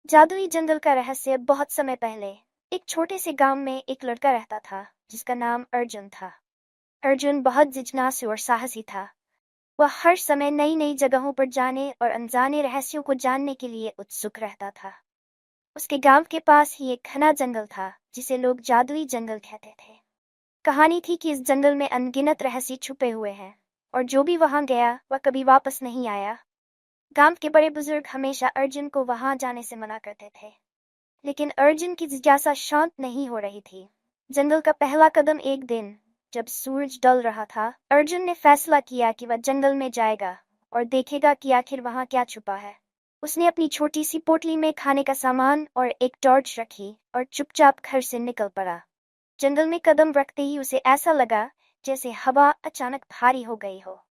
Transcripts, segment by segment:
जादुई जंगल का रहस्य। बहुत समय पहले एक छोटे से गांव में एक लड़का रहता था जिसका नाम अर्जुन था। अर्जुन बहुत जिज्ञासु और साहसी था। वह हर समय नई नई जगहों पर जाने और अनजाने रहस्यों को जानने के लिए उत्सुक रहता था। उसके गांव के पास ही एक घना जंगल था जिसे लोग जादुई जंगल कहते थे। कहानी थी कि इस जंगल में अनगिनत रहस्य छुपे हुए हैं और जो भी वहां गया वह कभी वापस नहीं आया। गांव के बड़े बुजुर्ग हमेशा अर्जुन को वहां जाने से मना करते थे, लेकिन अर्जुन की जिज्ञासा शांत नहीं हो रही थी। जंगल का पहला कदम। एक दिन जब सूरज ढल रहा था, अर्जुन ने फैसला किया कि वह जंगल में जाएगा और देखेगा कि आखिर वहां क्या छुपा है। उसने अपनी छोटी सी पोटली में खाने का सामान और एक टॉर्च रखी और चुपचाप घर से निकल पड़ा। जंगल में कदम रखते ही उसे ऐसा लगा जैसे हवा अचानक भारी हो गई हो।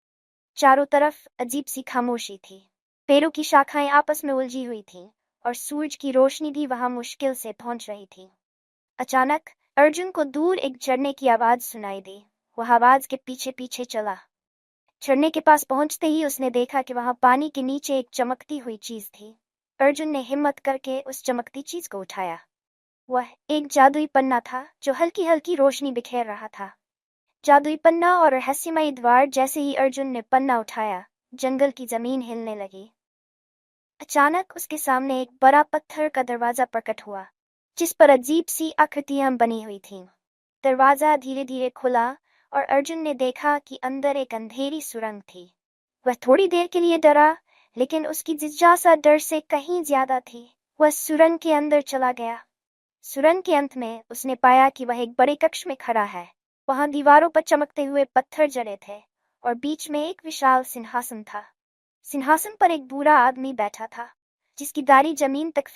चारों तरफ अजीब सी खामोशी थी। पेड़ों की शाखाएं आपस में उलझी हुई थीं और सूरज की रोशनी भी वहां मुश्किल से पहुंच रही थी। अचानक अर्जुन को दूर एक झरने की आवाज सुनाई दी। वह आवाज के पीछे पीछे चला। झरने के पास पहुंचते ही उसने देखा कि वहां पानी के नीचे एक चमकती हुई चीज थी। अर्जुन ने हिम्मत करके उस चमकती चीज को उठाया। वह एक जादुई पन्ना था जो हल्की हल्की रोशनी बिखेर रहा था। जादुई पन्ना और रहस्यमयी द्वार। जैसे ही अर्जुन ने पन्ना उठाया, जंगल की जमीन हिलने लगी। अचानक उसके सामने एक बड़ा पत्थर का दरवाजा प्रकट हुआ जिस पर अजीब सी आकृतियां बनी हुई थीं। दरवाजा धीरे धीरे खुला और अर्जुन ने देखा कि अंदर एक अंधेरी सुरंग थी। वह थोड़ी देर के लिए डरा, लेकिन उसकी जिज्ञासा डर से कहीं ज्यादा थी। वह सुरंग के अंदर चला गया। सुरंग के अंत में उसने पाया कि वह एक बड़े कक्ष में खड़ा है। वहां दीवारों पर चमकते हुए पत्थर जड़े थे और बीच में एक विशाल सिंहासन था। सिंहासन पर एक बूढ़ा आदमी बैठा था जिसकी दाढ़ी जमीन तक